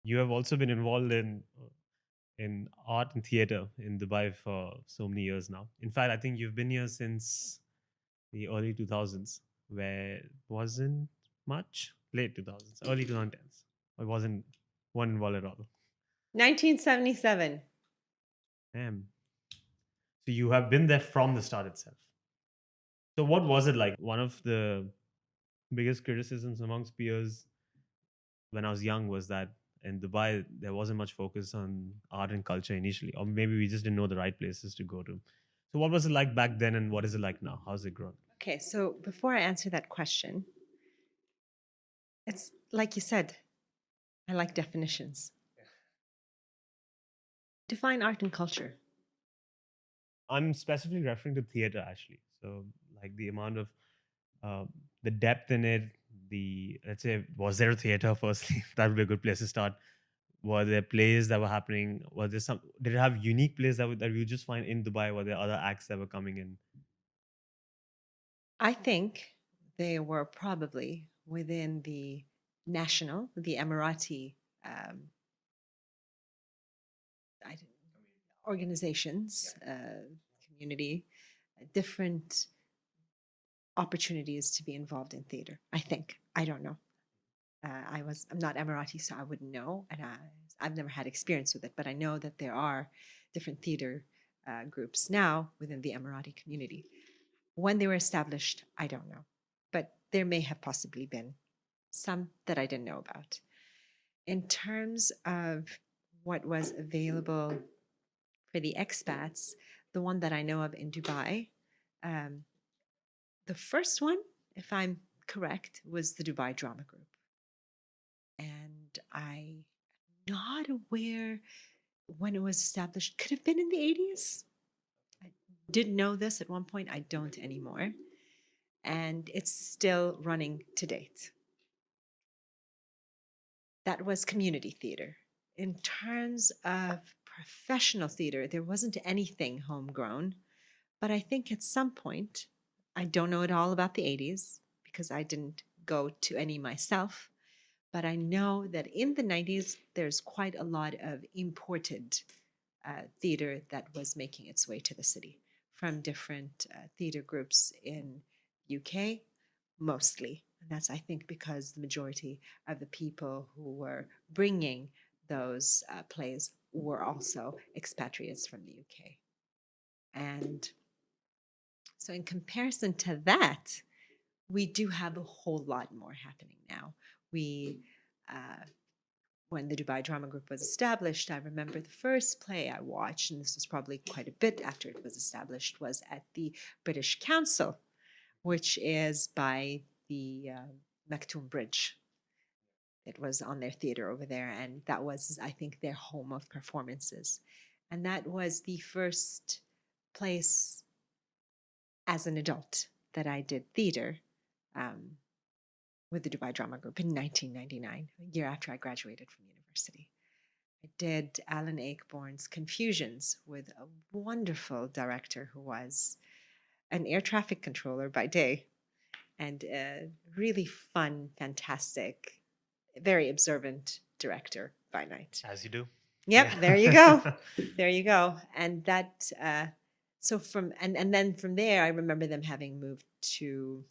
You have also been involved in art and theater in Dubai for so many years now. In fact, I think you've been here since the early 2000s, where it wasn't much late 2000s, early 2010s. It wasn't involved at all. 1977. Damn. So you have been there from the start itself. So what was it like? One of the biggest criticisms amongst peers when I was young was that in Dubai there wasn't much focus on art and culture initially, or maybe we just didn't know the right places to go to. So what was it like back then, and what is it like now? How's it grown? Okay, so before I answer that question, it's like you said, I like definitions. Define art and culture. I'm specifically referring to theater actually. So like the amount of uh, the depth in it. The let's say, was there a theater? Firstly, that would be a good place to start. Were there plays that were happening? Was there some? Did it have unique plays that you just find in Dubai? Were there other acts that were coming in? I think they were probably within the Emirati um, I don't- organizations, community, different opportunities to be involved in theater. I think. I don't know. I'm not Emirati, so I wouldn't know, and I've never had experience with it. But I know that there are different theater groups now within the Emirati community. When they were established, I don't know, but there may have possibly been some that I didn't know about. In terms of what was available for the expats, the one that I know of in Dubai, um, the first one, if I'm correct, was the Dubai Drama Group. And I'm not aware when it was established. Could have been in the 80s. I didn't know this at one point. I don't anymore. And it's still running to date. That was community theater. In terms of professional theater, there wasn't anything homegrown. But I think at some point, I don't know at all about the 80s because I didn't go to any myself. But I know that in the 90s, there's quite a lot of imported theater that was making its way to the city from different theater groups in UK, mostly. And that's, I think, because the majority of the people who were bringing those plays were also expatriates from the UK. And so, in comparison to that, we do have a whole lot more happening now. We, uh, when the Dubai Drama Group was established, I remember the first play I watched, and this was probably quite a bit after it was established, was at the British Council, which is by the Maktoum Bridge. It was on their theater over there, and that was, I think, their home of performances. And that was the first place as an adult that I did theater um, with the Dubai Drama Group in 1999, a year after I graduated from university. I did Alan Ayckbourn's Confusions with a wonderful director who was an air traffic controller by day and a really fun, fantastic, very observant director by night. As you do. Yep, Yeah. there you go. There you go. And that, so from, and then from there, I remember them having moved to,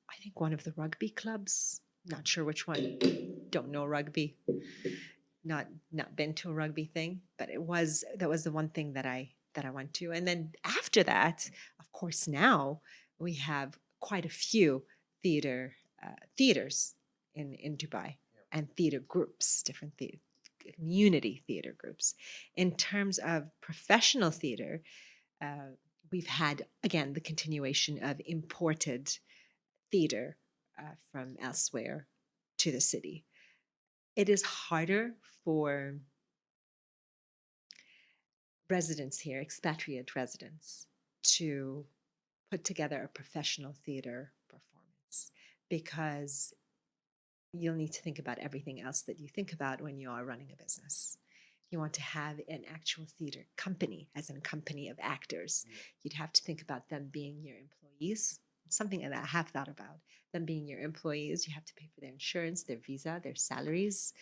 I think, one of the rugby clubs. Not sure which one. Don't know rugby. Not been to a rugby thing, but that was the one thing that I went to. And then after that, of course, now we have quite a few theaters in Dubai and theater groups, different community theater groups. In terms of professional theater, uh, we've had again the continuation of imported theater from elsewhere to the city. It is harder for residents here, expatriate residents, to put together a professional theater performance because you'll need to think about everything else that you think about when you are running a business. You want to have an actual theater company, as in a company of actors. You'd have to think about them being your employees. It's something that I have thought about. Them being your employees, you have to pay for their insurance, their visa, their salaries.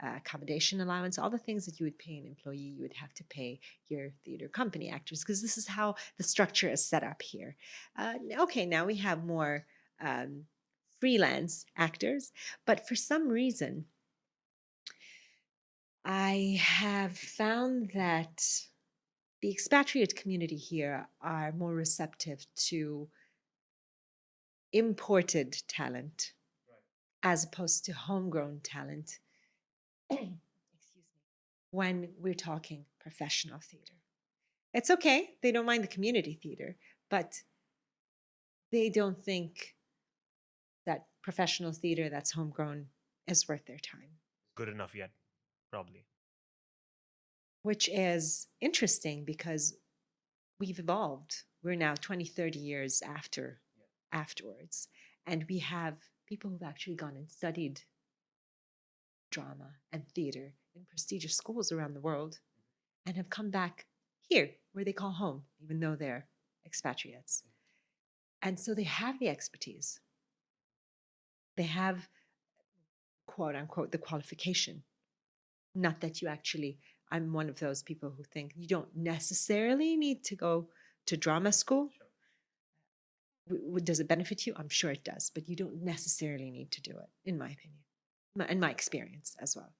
accommodation allowance, all the things that you would pay an employee, you would have to pay your theater company actors, because this is how the structure is set up here. Okay, now we have more freelance actors, but for some reason, I have found that the expatriate community here are more receptive to imported talent as opposed to homegrown talent. Excuse me. When we're talking professional theater, it's okay. They don't mind the community theater, but they don't think that professional theater that's homegrown is worth their time. Good enough yet, probably. Which is interesting because we've evolved. We're now 20, 30 years afterwards. And we have people who've actually gone and studied drama and theater in prestigious schools around the world and have come back here where they call home, even though they're expatriates. And so they have the expertise. They have, quote unquote, the qualification. Not that you actually, I'm one of those people who think you don't necessarily need to go to drama school. Does it benefit you? I'm sure it does, but you don't necessarily need to do it, in my opinion, in my experience as well.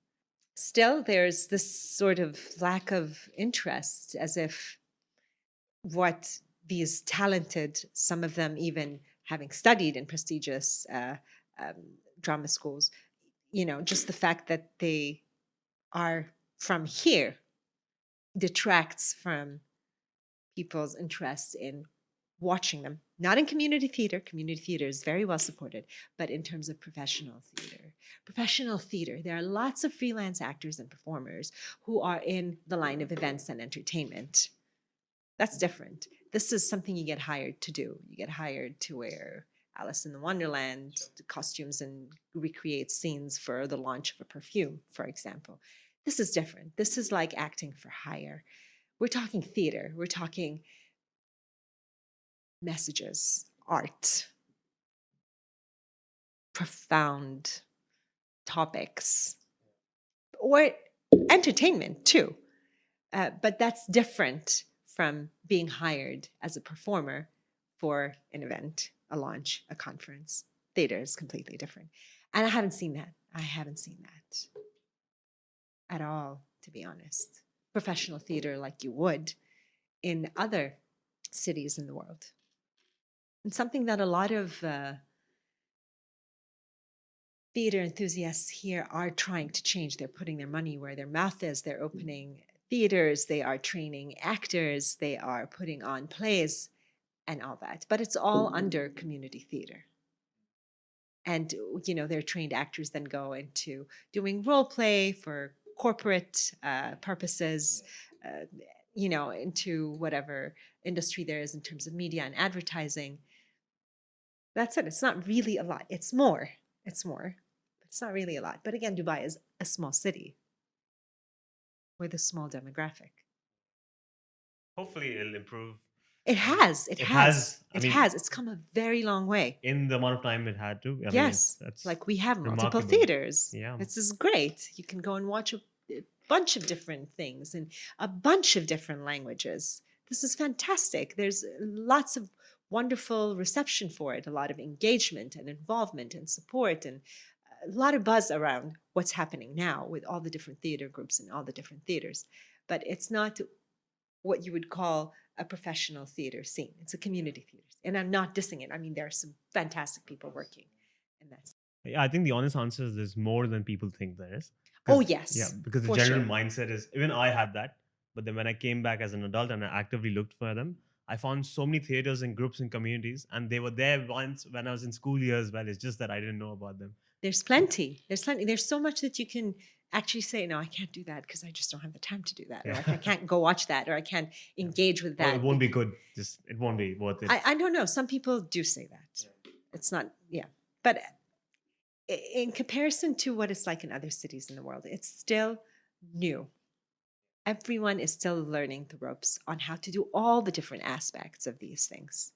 Still, there's this sort of lack of interest, as if what these talented, some of them even having studied in prestigious drama schools, just the fact that they are from here detracts from people's interest in watching them. Not in community theater. Community theater is very well supported, but in terms of professional theater. Professional theater, there are lots of freelance actors and performers who are in the line of events and entertainment. That's different. This is something you get hired to do. You get hired to wear Alice in the Wonderland costumes and recreate scenes for the launch of a perfume, for example. This is different. This is like acting for hire. We're talking theater. We're talking messages, art, profound topics, or entertainment too. But that's different from being hired as a performer for an event, a launch, a conference. Theater is completely different. And I haven't seen that. I haven't seen that at all, to be honest. Professional theater like you would in other cities in the world. And something that a lot of theater enthusiasts here are trying to change. They're putting their money where their mouth is. They're opening theaters. They are training actors. They are putting on plays and all that. But it's all under community theater. And, their trained actors then go into doing role play for corporate purposes, into whatever industry there is in terms of media and advertising. That's it. It's not really a lot. It's more. But it's not really a lot. But again, Dubai is a small city with a small demographic. Hopefully, it'll improve. It has. It has. It's come a very long way. In the amount of time it had to. Yes. That's like we have multiple remarkable. theaters. Yeah. This is great. You can go and watch a bunch of different things in a bunch of different languages. This is fantastic. There's lots of wonderful reception for it, a lot of engagement and involvement and support, and a lot of buzz around what's happening now with all the different theater groups and all the different theaters. But it's not what you would call a professional theater scene. It's a community theater. And I'm not dissing it. I mean, there are some fantastic people working in that. Yeah, I think the honest answer is there's more than people think there is. Oh, yes. Yeah, because the general mindset is, even I had that. But then when I came back as an adult and I actively looked for them, I found so many theaters and groups and communities, and they were there once when I was in school years. Well, it's just that I didn't know about them. There's plenty. There's so much that you can actually say, no, I can't do that because I just don't have the time to do that. Or I can't go watch that, or I can't engage with that. Or it won't be good. It won't be worth it. I don't know. Some people do say that. It's not, But in comparison to what it's like in other cities in the world, it's still new. Everyone is still learning the ropes on how to do all the different aspects of these things.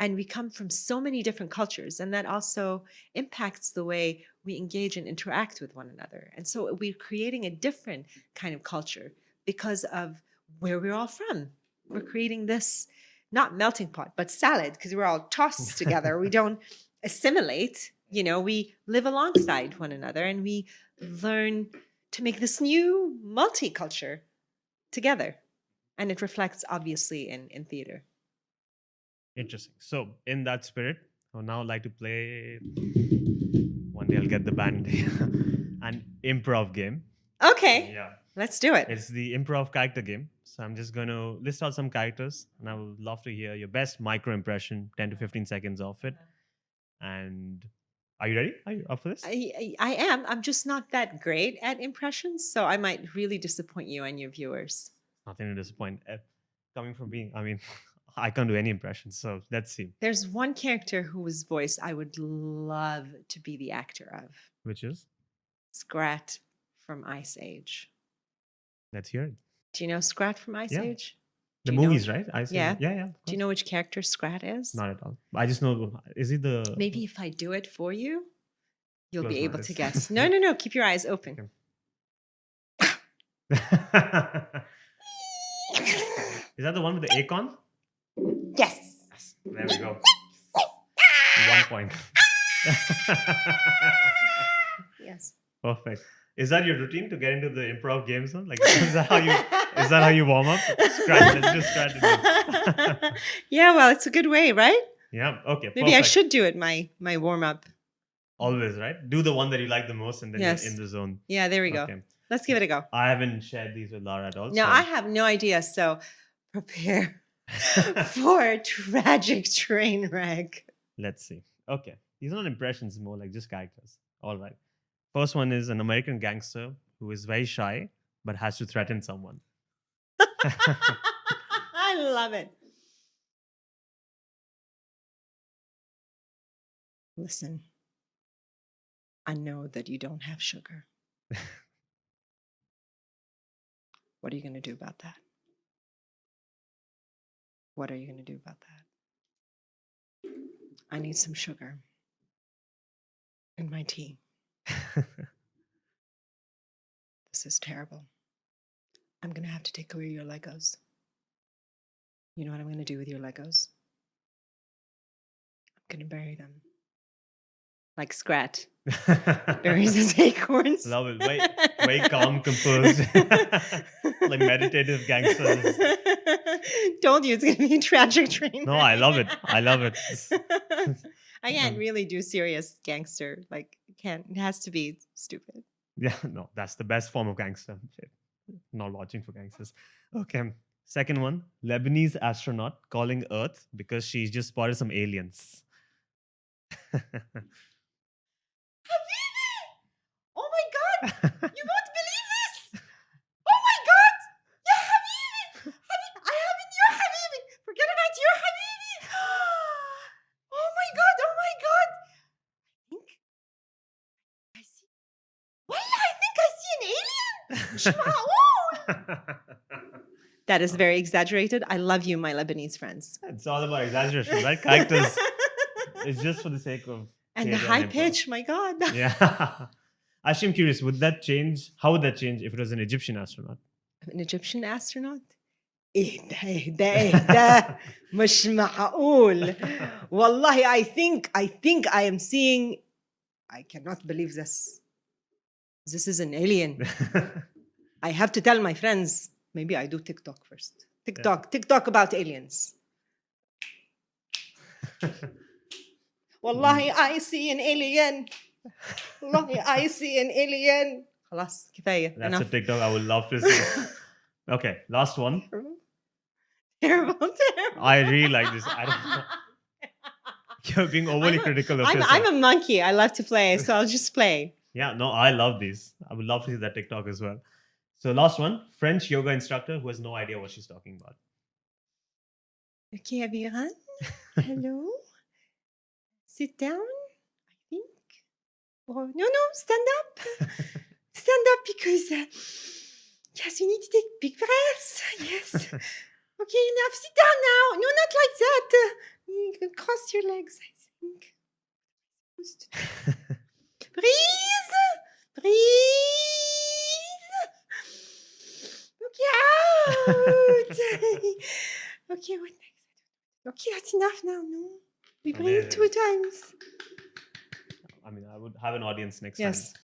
And we come from so many different cultures, and that also impacts the way we engage and interact with one another. And so we're creating a different kind of culture because of where we're all from. We're creating this, not melting pot, but salad, because we're all tossed together. We don't assimilate, we live alongside one another, and we learn to make this new multiculture together. And it reflects obviously in theater. Interesting. So, in that spirit, I would now like to play. One day I'll get the band an improv game. Okay, Yeah, let's do it. it's the improv character game. So I'm just going to list out some characters, and I would love to hear your best micro impression, 10 to 15 seconds of it. And are you ready? Are you up for this? I am. I'm just not that great at impressions, so I might really disappoint you and your viewers. Nothing to disappoint. Coming from being, I can't do any impressions. So let's see. There's one character whose voice I would love to be the actor of. Which is? Scrat from Ice Age. Let's hear it. Do you know Scrat from Ice Yeah. Age? The Do you know movies, it? right? I see. Yeah. Yeah. Do you know which character Scrat is? Not at all. I just know. Is he the? Maybe if I do it for you, you'll Close be my able to eyes. guess. No. Keep your eyes open. Is that the one with the acorn? Yes. Yes. There we go. 1 point. Yes. Perfect. Is that your routine to get into the improv game zone? Like, is that how you warm up? Let's just scratch it. Yeah, well, it's a good way, right? Yeah. Okay. Maybe I perfect. should do it my warm up. Always, right? Do the one that you like the most, and then Yes. you're in the zone. Yeah, there we go. Okay. Let's give it a go. I haven't shared these with Lara at all. No, so- I have no idea. So prepare for a tragic train wreck. Let's see. Okay. These are not impressions, more like just characters. All right. First one is an American gangster who is very shy but has to threaten someone. I love it. Listen, I know that you don't have sugar. What are you going to do about that? What are you going to do about that? I need some sugar in my tea. This is terrible. I'm going to have to take away your Legos. You know what I'm going to do with your Legos? I'm going to bury them. Like Scrat buries his acorns. Love it. Very calm, composed. Like meditative gangsters. Told you it's going to be a tragic train. No, I love it. I love it. I can't really do serious gangster. Like, it has to be stupid. Yeah, no, that's the best form of gangster. Not watching for gangsters. Okay. Second one, Lebanese astronaut calling Earth because she's just spotted some aliens. Oh my God! You won't believe this! Oh my God! Ya Habibi! I have it, your Habibi! Forget about your Habibi! Oh my God! Oh my God! I see. Wallah, I think I see an alien! مش معقول! That is very exaggerated. I love you, my Lebanese friends. It's all about exaggeration, right? Characters. It's just for the sake of. And the theatre high improv. pitch, my God. Yeah. Actually, I'm curious, would that change? How would that change if it was an Egyptian astronaut? An Egyptian astronaut? إيه مش معقول. والله, I think I am seeing. I cannot believe this. This is an alien. I have to tell my friends. Maybe I do TikTok first. TikTok about aliens. Wallahi, I see an alien. Wallahi, I see an alien. خلاص كفاية. That's Enough. a TikTok I would love to see. Okay, last one. Terrible. I really like this. I don't know. You're being overly critical of yourself. I'm a monkey. I love to play, so I'll just play. Yeah, no, I love these. I would love to see that TikTok as well. So last one, French yoga instructor who has no idea what she's talking about. Okay, Aviran. Hello. Sit down, I think. Oh, no, stand up. Stand up because, yes, you need to take big breaths. Yes. Okay, enough. Sit down now. No, not like that. You can cross your legs, I think. Breathe! Breathe! Okay, out! Okay, what next? Okay, that's enough now, no? We breathe 2 times. I mean, I would have an audience next Yes. time.